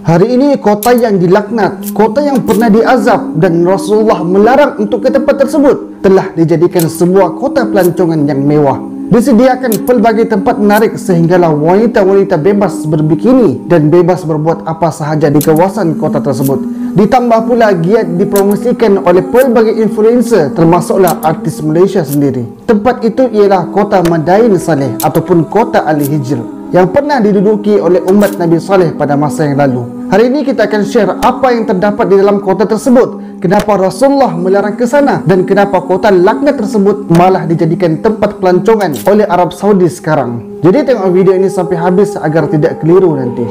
Hari ini kota yang dilaknat, kota yang pernah diazab dan Rasulullah melarang untuk ke tempat tersebut telah dijadikan sebuah kota pelancongan yang mewah. Disediakan pelbagai tempat menarik sehinggalah wanita-wanita bebas berbikini dan bebas berbuat apa sahaja di kawasan kota tersebut. Ditambah pula giat dipromosikan oleh pelbagai influencer termasuklah artis Malaysia sendiri. Tempat itu ialah kota Madain Saleh ataupun kota Al-Hijr yang pernah diduduki oleh umat Nabi Saleh pada masa yang lalu. Hari ini kita akan share apa yang terdapat di dalam kota tersebut, kenapa Rasulullah melarang ke sana dan kenapa kota laknat tersebut malah dijadikan tempat pelancongan oleh Arab Saudi sekarang. Jadi tengok video ini sampai habis agar tidak keliru nanti.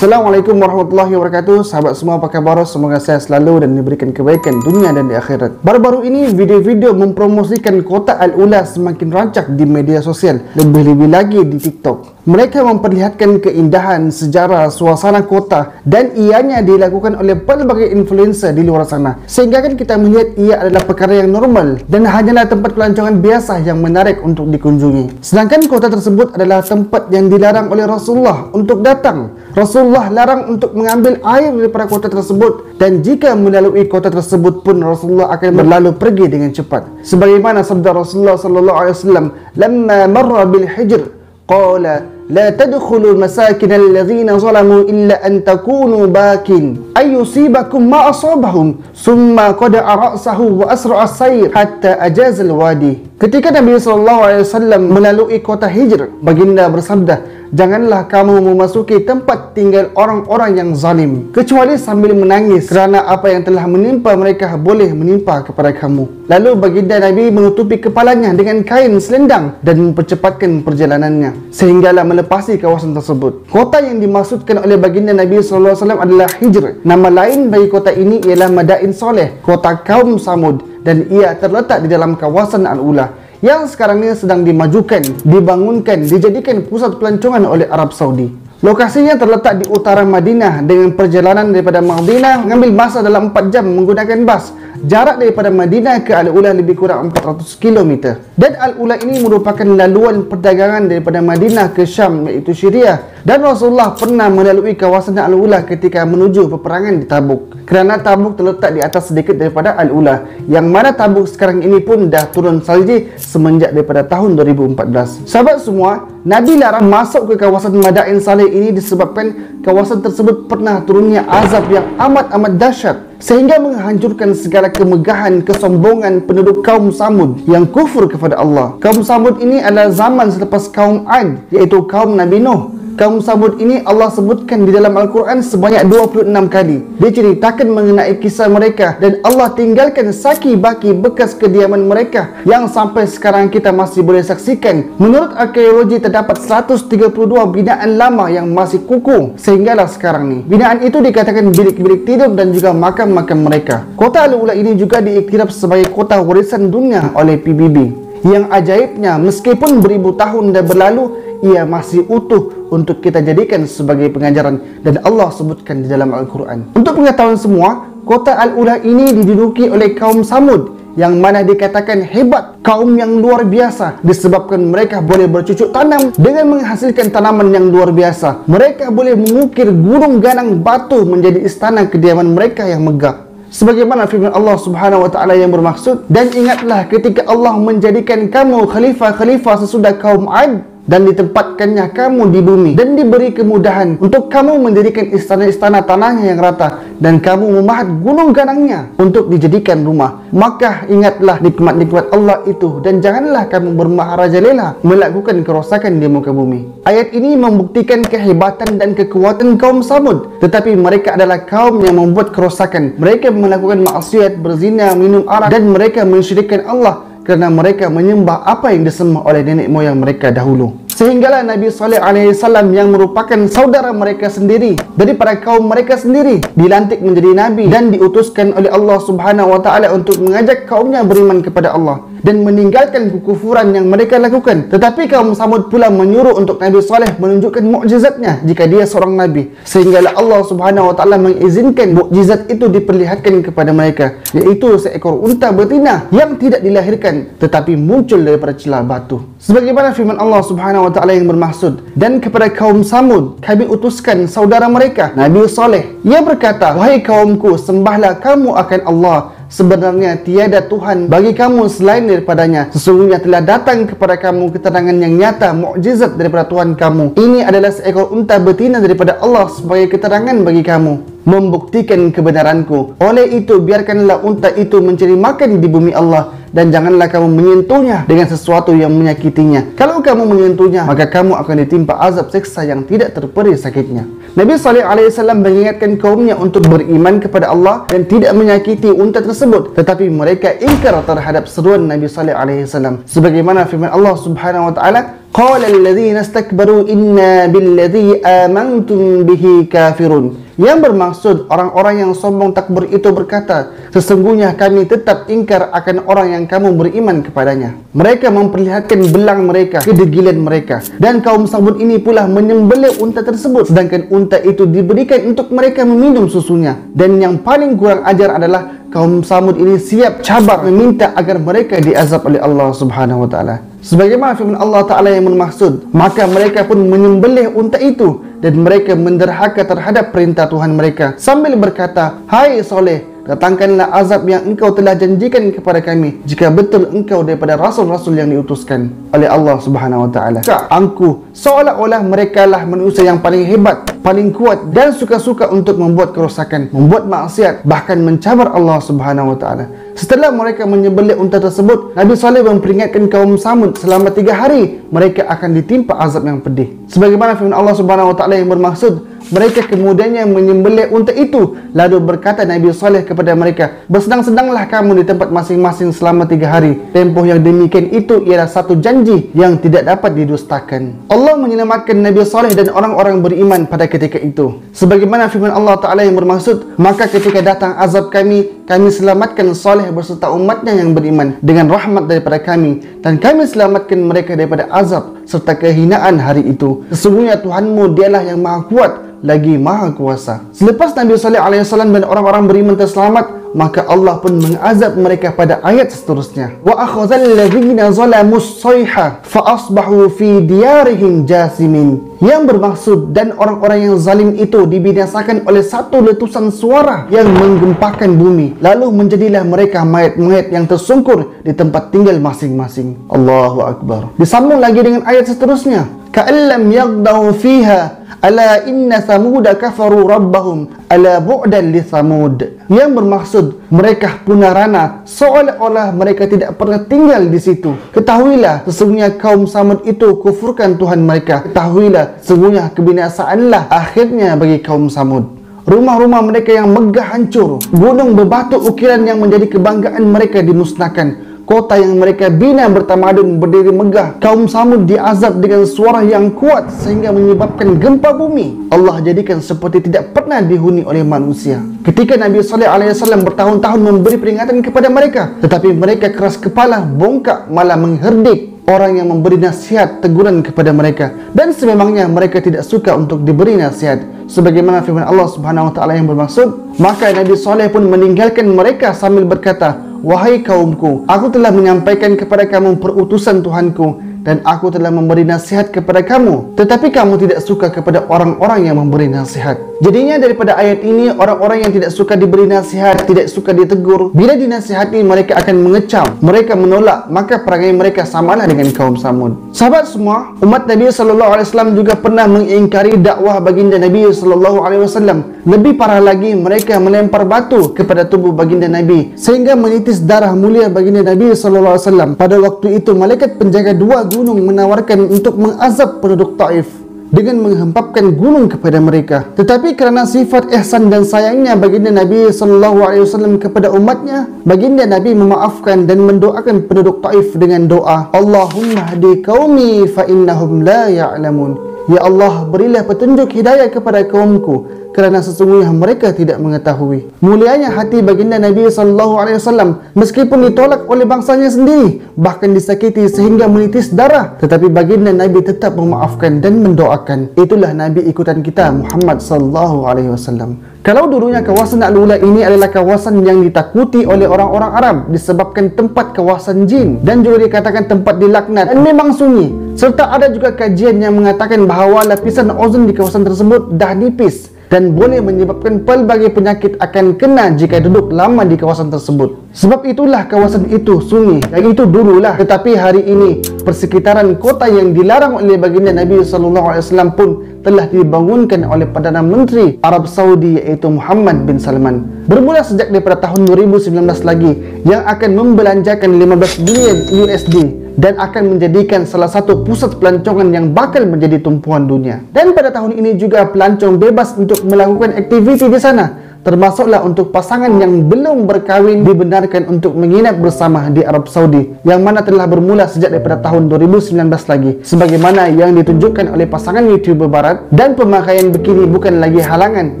Assalamualaikum warahmatullahi wabarakatuh. Sahabat semua, apa kabar? Semoga saya selalu dan diberikan kebaikan dunia dan di akhirat. Baru-baru ini video-video mempromosikan kota Al-Ula semakin rancak di media sosial, lebih-lebih lagi di TikTok. Mereka memperlihatkan keindahan, sejarah, suasana kota dan ianya dilakukan oleh pelbagai influencer di luar sana. Sehingga kan kita melihat ia adalah perkara yang normal dan hanyalah tempat pelancongan biasa yang menarik untuk dikunjungi. Sedangkan kota tersebut adalah tempat yang dilarang oleh Rasulullah untuk datang. Rasulullah larang untuk mengambil air daripada kota tersebut dan jika melalui kota tersebut pun Rasulullah akan berlalu pergi dengan cepat. Sebagaimana sabda Rasulullah sallallahu alaihi wasallam, "Lamma marra bil hijr qala la tadkhulu masakin alladhina zalamu illa an takunu bakin ay yusibakum ma asabahum summa qada'a ra'sahu wa asra'a as-sayr hatta ajaza al-wadi." Ketika Nabi SAW melalui kota Hijr, baginda bersabda, "Janganlah kamu memasuki tempat tinggal orang-orang yang zalim kecuali sambil menangis kerana apa yang telah menimpa mereka boleh menimpa kepada kamu." Lalu baginda Nabi menutupi kepalanya dengan kain selendang dan mempercepatkan perjalanannya sehinggalah melepasi kawasan tersebut. Kota yang dimaksudkan oleh baginda Nabi SAW adalah Hijr. Nama lain bagi kota ini ialah Madain Saleh, kota kaum Samud, dan ia terletak di dalam kawasan Al-Ula yang sekarang ini sedang dimajukan, dibangunkan, dijadikan pusat pelancongan oleh Arab Saudi. Lokasinya terletak di utara Madinah dengan perjalanan daripada Madinah mengambil masa dalam 4 jam menggunakan bas. Jarak daripada Madinah ke Al-Ula lebih kurang 400 km. Dan Al-Ula ini merupakan laluan perdagangan daripada Madinah ke Syam, iaitu Syria. Dan Rasulullah pernah melalui kawasan Al-Ula ketika menuju peperangan di Tabuk. Kerana Tabuk terletak di atas sedikit daripada Al-Ula, yang mana Tabuk sekarang ini pun dah turun salji semenjak daripada tahun 2014. Sahabat semua, Nabi larang masuk ke kawasan Madain Saleh ini disebabkan kawasan tersebut pernah turunnya azab yang amat-amat dahsyat sehingga menghancurkan segala kemegahan, kesombongan penduduk kaum Samud yang kufur kepada Allah. Kaum Samud ini adalah zaman selepas kaum Ad, iaitu kaum Nabi Nuh. Kaum Samud ini Allah sebutkan di dalam Al-Quran sebanyak 26 kali. Diceritakan mengenai kisah mereka dan Allah tinggalkan saki baki bekas kediaman mereka yang sampai sekarang kita masih boleh saksikan. Menurut arkeologi terdapat 132 binaan lama yang masih kukuh sehinggalah sekarang ni. Binaan itu dikatakan bilik-bilik tidur dan juga makam-makam mereka. Kota Al-Ula ini juga diiktiraf sebagai kota warisan dunia oleh PBB. Yang ajaibnya, meskipun beribu tahun dah berlalu, ia masih utuh untuk kita jadikan sebagai pengajaran dan Allah sebutkan di dalam Al-Quran. Untuk pengetahuan semua, kota Al-Ula ini diduduki oleh kaum Samud yang mana dikatakan hebat, kaum yang luar biasa disebabkan mereka boleh bercucuk tanam dengan menghasilkan tanaman yang luar biasa. Mereka boleh mengukir gunung ganang batu menjadi istana kediaman mereka yang megah. Sebagaimana firman Allah Subhanahu wa taala yang bermaksud, "Dan ingatlah ketika Allah menjadikan kamu khalifah-khalifah sesudah kaum Ad dan ditempatkannya kamu di bumi dan diberi kemudahan untuk kamu mendirikan istana-istana tanahnya yang rata dan kamu memahat gunung ganangnya untuk dijadikan rumah. Maka ingatlah nikmat-nikmat Allah itu dan janganlah kamu bermaharajalela melakukan kerosakan di muka bumi." Ayat ini membuktikan kehebatan dan kekuatan kaum Samud, tetapi mereka adalah kaum yang membuat kerosakan. Mereka melakukan maksiat, berzina, minum arak dan mereka mensyirikkan Allah kerana mereka menyembah apa yang disembah oleh nenek moyang mereka dahulu. Sehinggalah Nabi Saleh alaihi salam yang merupakan saudara mereka sendiri daripada kaum mereka sendiri dilantik menjadi nabi dan diutuskan oleh Allah Subhanahu wa taala untuk mengajak kaumnya beriman kepada Allah dan meninggalkan kekufuran yang mereka lakukan. Tetapi kaum Samud pula menyuruh untuk Nabi Saleh menunjukkan mukjizatnya jika dia seorang nabi, sehinggalah Allah Subhanahu wa taala mengizinkan mukjizat itu diperlihatkan kepada mereka, iaitu seekor unta betina yang tidak dilahirkan tetapi muncul daripada celah batu. Sebagaimana firman Allah Subhanahu wa taala yang bermaksud, dan kepada kaum Samud kami utuskan saudara mereka Nabi Saleh. Ia berkata, wahai kaumku, sembahlah kamu akan Allah. Sebenarnya tiada Tuhan bagi kamu selain daripadanya. Sesungguhnya telah datang kepada kamu keterangan yang nyata, mukjizat daripada Tuhan kamu. Ini adalah seekor unta betina daripada Allah sebagai keterangan bagi kamu, membuktikan kebenaranku. Oleh itu biarkanlah unta itu mencari makan di bumi Allah, dan janganlah kamu menyentuhnya dengan sesuatu yang menyakitinya. Kalau kamu menyentuhnya, maka kamu akan ditimpa azab siksa yang tidak terperi sakitnya. Nabi Saleh alaihi salam mengingatkan kaumnya untuk beriman kepada Allah dan tidak menyakiti unta tersebut, tetapi mereka ingkar terhadap seruan Nabi Saleh alaihi salam. Sebagaimana firman Allah Subhanahu wa taala, qala alladzina istakbaru inna billadzi amantum bihi kafirun. Yang bermaksud orang-orang yang sombong takbur itu berkata, sesungguhnya kami tetap ingkar akan orang yang kamu beriman kepadanya. Mereka memperlihatkan belang mereka, kedegilan mereka, dan kaum Samud ini pula menyembelih unta tersebut, sedangkan unta itu diberikan untuk mereka meminum susunya. Dan yang paling kurang ajar adalah kaum Samud ini siap cabar meminta agar mereka diazab oleh Allah Subhanahu wa taala. Sebagaimana firman Allah Ta'ala yang bermaksud, maka mereka pun menyembelih unta itu dan mereka menderhaka terhadap perintah Tuhan mereka sambil berkata, hai Saleh, datangkanlah azab yang engkau telah janjikan kepada kami jika betul engkau daripada rasul-rasul yang diutuskan oleh Allah Subhanahu wa taala. Angku seolah-olah mereka lah manusia yang paling hebat, paling kuat dan suka-suka untuk membuat kerosakan, membuat maksiat, bahkan mencabar Allah Subhanahu wa taala. Setelah mereka menyembelih unta tersebut, Nabi Saleh memperingatkan kaum Samud selama 3 hari mereka akan ditimpa azab yang pedih. Sebagaimana firman Allah Subhanahu wa taala yang bermaksud, mereka kemudiannya menyembelih unta itu. Lalu berkata Nabi Saleh kepada mereka, bersedang-sedanglah kamu di tempat masing-masing selama 3 hari. Tempoh yang demikian itu ialah satu janji yang tidak dapat didustakan. Allah menyelamatkan Nabi Saleh dan orang-orang beriman pada ketika itu. Sebagaimana firman Allah Ta'ala yang bermaksud, maka ketika datang azab kami selamatkan Saleh berserta umatnya yang beriman dengan rahmat daripada kami, dan kami selamatkan mereka daripada azab serta kehinaan hari itu. Sesungguhnya Tuhanmu dialah yang maha kuat lagi maha kuasa. Selepas Nabi Saleh alaihi salam dan orang-orang beriman terselamat, maka Allah pun mengazab mereka pada ayat seterusnya. Wa akhazal ladzina zalamus sayha fa asbahu fi diyarihim jasimin. Yang bermaksud, dan orang-orang yang zalim itu dibinasakan oleh satu letusan suara yang menggempakan bumi, lalu menjadilah mereka mayat-mayat yang tersungkur di tempat tinggal masing-masing. Allahu akbar. Disambung lagi dengan ayat seterusnya, ka'allam yaghdau fiha ala inna samuda kafaru rabbahum ala bu'dan li samud. Yang bermaksud, mereka punah rana seolah-olah mereka tidak pernah tinggal di situ. Ketahuilah sesungguhnya kaum Samud itu kufurkan Tuhan mereka. Ketahuilah sesungguhnya kebinasaanlah akhirnya bagi kaum Samud. Rumah-rumah mereka yang megah hancur, gunung berbatu ukiran yang menjadi kebanggaan mereka dimusnahkan, kota yang mereka bina bertamadun berdiri megah. Kaum Samud diazab dengan suara yang kuat sehingga menyebabkan gempa bumi. Allah jadikan seperti tidak pernah dihuni oleh manusia. Ketika Nabi Saleh alaihi salam bertahun-tahun memberi peringatan kepada mereka, tetapi mereka keras kepala, bongkak, malah mengherdik orang yang memberi nasihat, teguran kepada mereka, dan sememangnya mereka tidak suka untuk diberi nasihat. Sebagaimana firman Allah Subhanahu wa taala yang bermaksud, maka Nabi Saleh pun meninggalkan mereka sambil berkata, wahai kaumku, aku telah menyampaikan kepada kamu perutusan Tuhanku, dan aku telah memberi nasihat kepada kamu, tetapi kamu tidak suka kepada orang-orang yang memberi nasihat. Jadinya daripada ayat ini, orang-orang yang tidak suka diberi nasihat, tidak suka ditegur, bila dinasihati mereka akan mengecam, mereka menolak, maka perangai mereka samalah dengan kaum Samud. Sahabat semua, umat Nabi SAW juga pernah mengingkari dakwah baginda Nabi SAW. Lebih parah lagi, mereka melempar batu kepada tubuh baginda Nabi sehingga menitis darah mulia baginda Nabi SAW. Pada waktu itu, malaikat penjaga 2 gunung menawarkan untuk mengazab penduduk Taif. dengan menghempapkan gunung kepada mereka. Tetapi kerana sifat ihsan dan sayangnya baginda Nabi SAW kepada umatnya, baginda Nabi memaafkan dan mendoakan penduduk Taif dengan doa, Allahumma hadi qaumi fa innahum la ya'lamun. Ya Allah, berilah petunjuk hidayah kepada kaumku, kerana sesungguhnya mereka tidak mengetahui. Mulianya hati baginda Nabi SAW, meskipun ditolak oleh bangsanya sendiri, bahkan disakiti sehingga menitis darah, tetapi baginda Nabi tetap memaafkan dan mendoakan. Itulah Nabi ikutan kita, Muhammad SAW. Kalau dulunya kawasan Al-Ula ini adalah kawasan yang ditakuti oleh orang-orang Arab disebabkan tempat kawasan jin dan juga dikatakan tempat dilaknat dan memang sunyi, serta ada juga kajian yang mengatakan bahawa lapisan ozon di kawasan tersebut dah nipis dan boleh menyebabkan pelbagai penyakit akan kena jika duduk lama di kawasan tersebut. Sebab itulah kawasan itu sunyi, yang itu dululah. Tetapi hari ini persekitaran kota yang dilarang oleh baginda Nabi SAW pun telah dibangunkan oleh Perdana Menteri Arab Saudi, iaitu Muhammad bin Salman. Bermula sejak daripada tahun 2019 lagi, yang akan membelanjakan 15 bilion USD dan akan menjadikan salah satu pusat pelancongan yang bakal menjadi tumpuan dunia. Dan pada tahun ini juga pelancong bebas untuk melakukan aktiviti di sana, termasuklah untuk pasangan yang belum berkahwin dibenarkan untuk menginap bersama di Arab Saudi, yang mana telah bermula sejak daripada tahun 2019 lagi, sebagaimana yang ditunjukkan oleh pasangan YouTuber barat. Dan pemakaian bikini bukan lagi halangan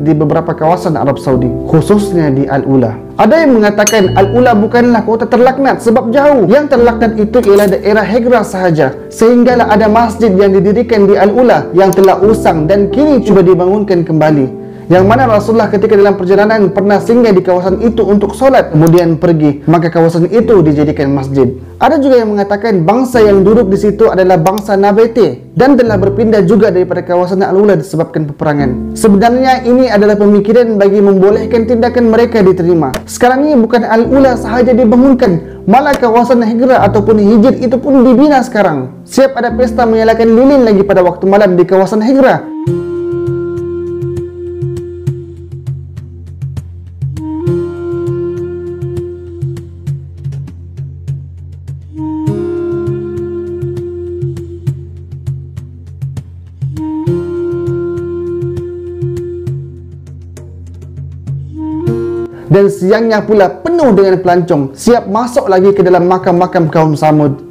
di beberapa kawasan Arab Saudi, khususnya di Al-Ula. Ada yang mengatakan Al-Ula bukanlah kota terlaknat sebab jauh. Yang terlaknat itu ialah daerah Hegra sahaja, sehinggalah ada masjid yang didirikan di Al-Ula yang telah usang dan kini cuba dibangunkan kembali, yang mana Rasulullah ketika dalam perjalanan pernah singgah di kawasan itu untuk solat, kemudian pergi, maka kawasan itu dijadikan masjid. Ada juga yang mengatakan bangsa yang duduk di situ adalah bangsa Nabete dan telah berpindah juga daripada kawasan Al-Ula disebabkan peperangan. Sebenarnya ini adalah pemikiran bagi membolehkan tindakan mereka diterima. Sekarang ini bukan Al-Ula sahaja dibangunkan, malah kawasan Hegra ataupun Hijr itu pun dibina sekarang. Siap ada pesta menyalakan lilin lagi pada waktu malam di kawasan Hegra. Dan siangnya pula penuh dengan pelancong, siap masuk lagi ke dalam makam-makam kaum Samud.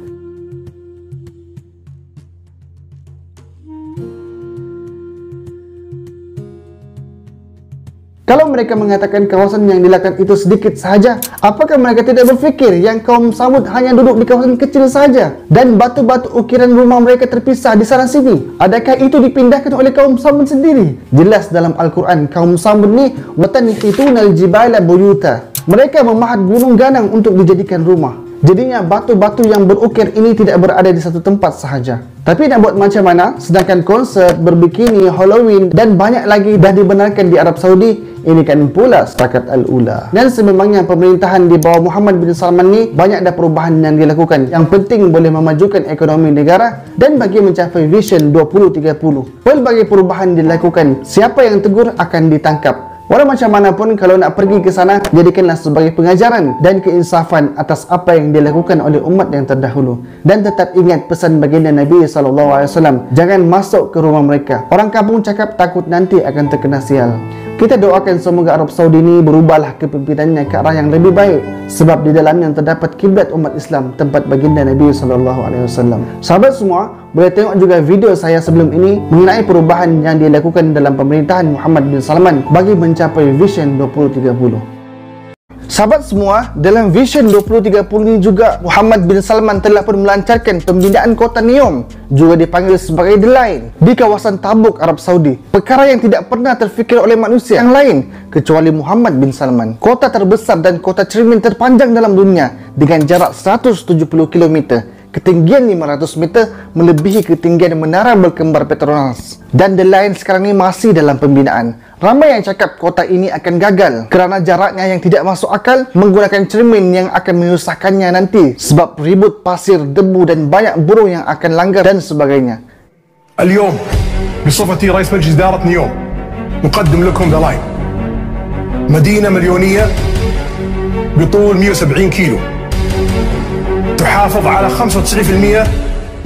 Kalau mereka mengatakan kawasan yang dilaknat itu sedikit sahaja, apakah mereka tidak berfikir yang kaum Samud hanya duduk di kawasan kecil saja dan batu-batu ukiran rumah mereka terpisah di sana sini? Adakah itu dipindahkan oleh kaum Samud sendiri? Jelas dalam Al-Quran, kaum Samud ni watanhituna al-jibala buyuta. Mereka memahat gunung ganang untuk dijadikan rumah. Jadinya batu-batu yang berukir ini tidak berada di satu tempat sahaja. Tapi nak buat macam mana? Sedangkan konsert, berbikini, Halloween dan banyak lagi dah dibenarkan di Arab Saudi, ini kan pula setakat Al-Ula. Dan sememangnya pemerintahan di bawah Muhammad bin Salman ni banyak dah perubahan yang dilakukan. Yang penting boleh memajukan ekonomi negara dan bagi mencapai Vision 2030. Pelbagai perubahan dilakukan. Siapa yang tegur akan ditangkap. Walau macam mana pun, kalau nak pergi ke sana, jadikanlah sebagai pengajaran dan keinsafan atas apa yang dilakukan oleh umat yang terdahulu. Dan tetap ingat pesan baginda Nabi SAW, jangan masuk ke rumah mereka. Orang kampung cakap takut nanti akan terkena sial. Kita doakan semoga Arab Saudi ini berubahlah kepimpinannya ke arah yang lebih baik, sebab di dalamnya terdapat kiblat umat Islam, tempat baginda Nabi SAW. Sahabat semua, boleh tengok juga video saya sebelum ini mengenai perubahan yang dilakukan dalam pemerintahan Muhammad bin Salman bagi mencapai Vision 2030. Sahabat semua, dalam Vision 2030 ini juga Muhammad bin Salman telah pun melancarkan pembinaan kota Neom, juga dipanggil sebagai The Line, di kawasan Tabuk, Arab Saudi. Perkara yang tidak pernah terfikir oleh manusia yang lain kecuali Muhammad bin Salman. Kota terbesar dan kota cermin terpanjang dalam dunia dengan jarak 170 km. Ketinggian 500 meter melebihi ketinggian menara berkembar Petronas. Dan The Line sekarang ini masih dalam pembinaan. Ramai yang cakap kota ini akan gagal kerana jaraknya yang tidak masuk akal, menggunakan cermin yang akan menyusahkannya nanti sebab ribut pasir, debu dan banyak burung yang akan langgar dan sebagainya. اليوم بصفتي رئيس مجلس إدارة نيوم نقدم لكم The Line، مدينة مليونية بطول 170 كيلو، تحافظ على 95%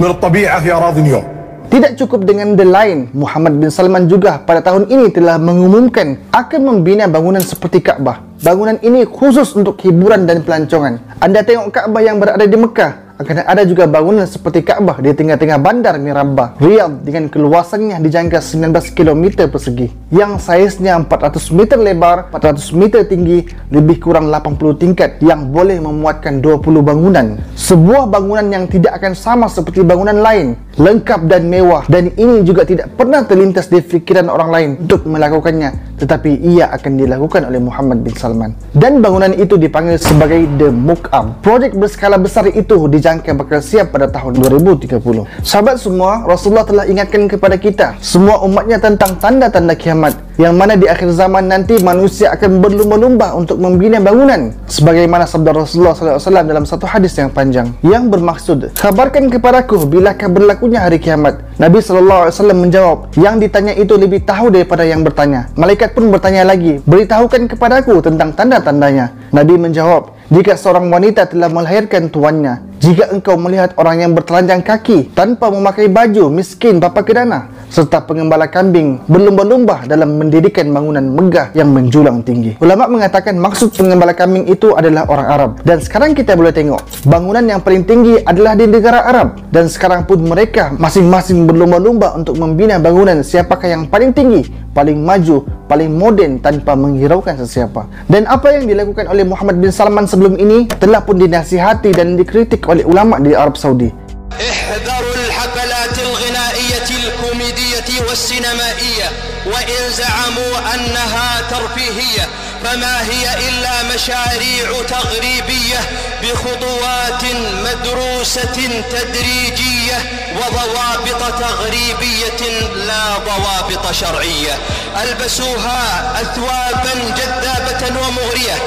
من الطبيعة في أراضي نيوم. Tidak cukup dengan The Line, Muhammad bin Salman juga pada tahun ini telah mengumumkan akan membina bangunan seperti Kaabah. Bangunan ini khusus untuk hiburan dan pelancongan. Anda tengok Kaabah yang berada di Mekah, akan ada juga bangunan seperti Kaabah di tengah-tengah bandar Mirabah, Riyadh, dengan keluasannya dijangka 19 km persegi, yang saiznya 400 meter lebar, 400 meter tinggi, lebih kurang 80 tingkat, yang boleh memuatkan 20 bangunan. Sebuah bangunan yang tidak akan sama seperti bangunan lain, lengkap dan mewah, dan ini juga tidak pernah terlintas di fikiran orang lain untuk melakukannya, tetapi ia akan dilakukan oleh Muhammad bin Salman. Dan bangunan itu dipanggil sebagai The Muqam. Projek berskala besar itu dijangka bakal siap pada tahun 2030. Sahabat semua, Rasulullah telah ingatkan kepada kita, semua umatnya, tentang tanda-tanda kiamat, yang mana di akhir zaman nanti manusia akan berlumba-lumba untuk membina bangunan, sebagaimana sabda Rasulullah SAW dalam satu hadis yang panjang, yang bermaksud, kabarkan kepadaku bilakah berlakunya hari kiamat. Nabi SAW menjawab, yang ditanya itu lebih tahu daripada yang bertanya. Malaikat pun bertanya lagi, beritahukan kepadaku tentang tanda-tandanya. Nabi menjawab, jika seorang wanita telah melahirkan tuannya, jika engkau melihat orang yang bertelanjang kaki tanpa memakai baju, miskin bapa kedana, serta pengembala kambing berlumba-lumba dalam mendirikan bangunan megah yang menjulang tinggi. Ulama mengatakan maksud pengembala kambing itu adalah orang Arab. Dan sekarang kita boleh tengok, bangunan yang paling tinggi adalah di negara Arab. Dan sekarang pun mereka masing-masing berlumba-lumba untuk membina bangunan siapakah yang paling tinggi, paling maju, paling moden tanpa menghiraukan sesiapa. Dan apa yang dilakukan oleh Muhammad bin Salman sebelum ini telah pun dinasihati dan dikritik oleh ulama di Arab Saudi. احذروا الحفلات الغنائية الكوميدية والسينمائية وإن زعموا أنها ترفيهية فما هي إلا مشاريع تغريبية بخطوات مدروسة تدريجية وضوابط تغريبية لا ضوابط شرعية. ألبسوها أثوابا جذابة ومغرية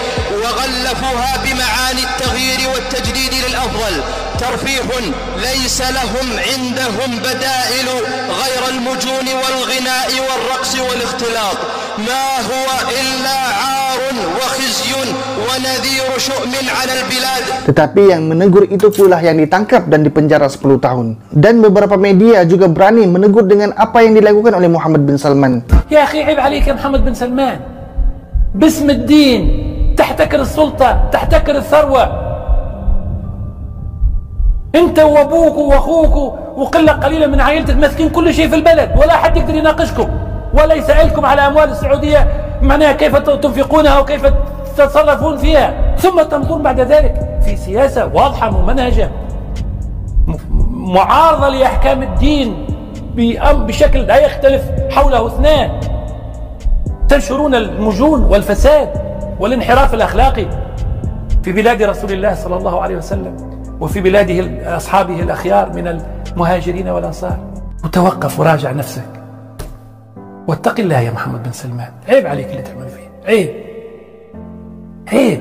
وغلفوها بمعاني التغيير والتجديد للأفضل. ترفيه ليس لهم عندهم بدائل غير المجون والغناء والرقص والاختلاط، ما هو إلا عار وخزي ونذير شؤم على البلاد. Tetapi yang menegur itu pula yang ditangkap dan dipenjara 10 tahun. Dan beberapa media juga berani menegur dengan apa yang dilakukan oleh Muhammad bin Salman. يا أخي عيب عليك يا محمد بن سلمان، باسم الدين تحتكر السلطة، تحتكر الثروة. انت وابوك واخوك وقله قليله من عائلتك ماسكين كل شيء في البلد، ولا حد يقدر يناقشكم ولا يسألكم على اموال السعوديه معناها كيف تنفقونها وكيف تتصرفون فيها، ثم تنظرون بعد ذلك في سياسه واضحه ممنهجه معارضه لاحكام الدين بشكل لا يختلف حوله اثنان، تنشرون المجون والفساد والانحراف الاخلاقي في بلاد رسول الله صلى الله عليه وسلم وفي بلاده أصحابه الأخيار من المهاجرين والأنصار. وتوقف وراجع نفسك واتق الله يا محمد بن سلمان. عيب عليك اللي تعمل فيه، عيب عيب.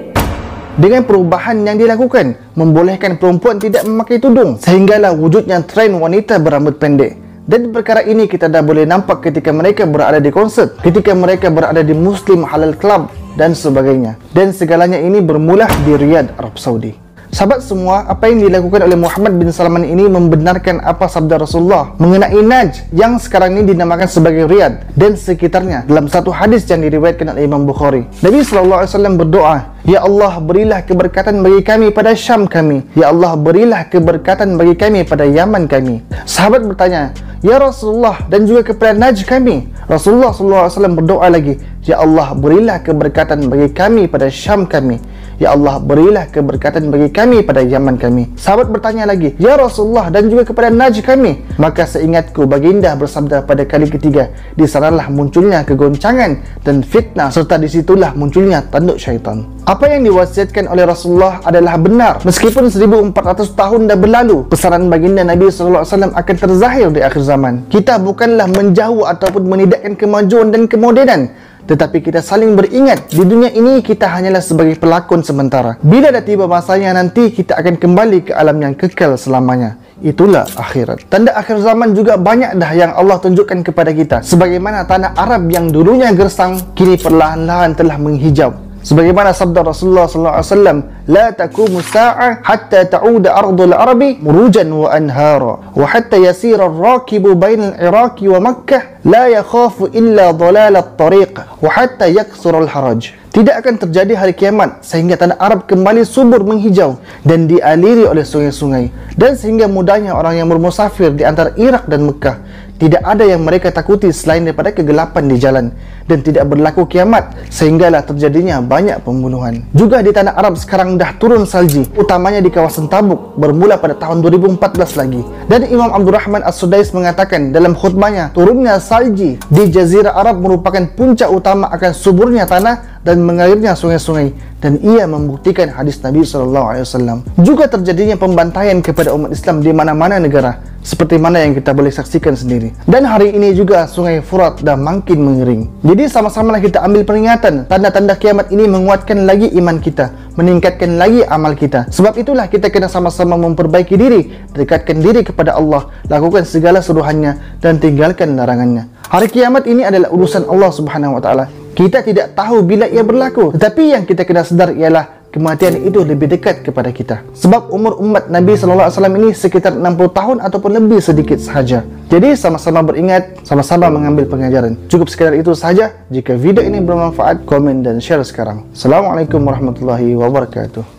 Dengan perubahan yang dilakukan, membolehkan perempuan tidak memakai tudung, sehinggalah wujudnya tren wanita berambut pendek. Dan perkara ini kita dah boleh nampak ketika mereka berada di konsert, ketika mereka berada di Muslim Halal Club dan sebagainya. Dan segalanya ini bermula di Riyadh, Arab Saudi. Sahabat semua, apa yang dilakukan oleh Muhammad bin Salman ini membenarkan apa sabda Rasulullah mengenai Najd yang sekarang ini dinamakan sebagai Riyadh dan sekitarnya dalam satu hadis yang diriwayatkan oleh Imam Bukhari. Nabi SAW berdoa, Ya Allah, berilah keberkatan bagi kami pada Syam kami. Ya Allah, berilah keberkatan bagi kami pada Yaman kami. Sahabat bertanya, Ya Rasulullah, dan juga kepada Najd kami. Rasulullah SAW berdoa lagi, Ya Allah, berilah keberkatan bagi kami pada Syam kami. Ya Allah, berilah keberkatan bagi kami pada Yaman kami. Sahabat bertanya lagi, Ya Rasulullah, dan juga kepada Najd kami. Maka seingatku baginda bersabda pada kali ketiga, di sanalah munculnya kegoncangan dan fitnah, serta disitulah munculnya tanduk syaitan. Apa yang diwasiatkan oleh Rasulullah adalah benar. Meskipun 1400 tahun dah berlalu, pesanan baginda Nabi SAW akan terzahir di akhir zaman. Kita bukanlah menjauh ataupun menidakkan kemajuan dan kemodenan, tetapi kita saling beringat, di dunia ini kita hanyalah sebagai pelakon sementara. Bila dah tiba masanya nanti, kita akan kembali ke alam yang kekal selamanya. Itulah akhirat. Tanda akhir zaman juga banyak dah yang Allah tunjukkan kepada kita. Sebagaimana tanah Arab yang dulunya gersang, kini perlahan-lahan telah menghijau. Sebagaimana sabda Rasulullah SAW, la taqumu as-sa'ah hatta ta'uda ardul arabi murujan wa anhara wa hatta yasira ar-rakibu bainal Iraqi wa Makkah la yakhafu illa dhalal at-tariq wa hatta yakthura al-haraj. Tidak akan terjadi hari kiamat sehingga tanah Arab kembali subur menghijau dan dialiri oleh sungai-sungai, dan sehingga mudahnya orang yang bermusafir di antara Irak dan Mekah. Tidak ada yang mereka takuti selain daripada kegelapan di jalan, dan tidak berlaku kiamat sehinggalah terjadinya banyak pembunuhan. Juga di tanah Arab sekarang dah turun salji, utamanya di kawasan Tabuk, bermula pada tahun 2014 lagi. Dan Imam Abdurrahman As-Sudais mengatakan dalam khutbahnya, turunnya salji di Jazirah Arab merupakan puncak utama akan suburnya tanah dan mengalirnya sungai-sungai, dan ia membuktikan hadis Nabi SAW. Juga terjadinya pembantaian kepada umat Islam di mana-mana negara, seperti mana yang kita boleh saksikan sendiri. Dan hari ini juga sungai Furat dah makin mengering. Jadi sama-samalah kita ambil peringatan. Tanda-tanda kiamat ini menguatkan lagi iman kita, meningkatkan lagi amal kita. Sebab itulah kita kena sama-sama memperbaiki diri, dekatkan diri kepada Allah, lakukan segala suruhannya dan tinggalkan larangannya. Hari kiamat ini adalah urusan Allah Subhanahu wa taala. Kita tidak tahu bila ia berlaku, tetapi yang kita kena sedar ialah kematian itu lebih dekat kepada kita. Sebab umur umat Nabi SAW ini sekitar 60 tahun ataupun lebih sedikit sahaja. Jadi sama-sama beringat, sama-sama mengambil pengajaran. Cukup sekadar itu sahaja. Jika video ini bermanfaat, komen dan share sekarang. Assalamualaikum warahmatullahi wabarakatuh.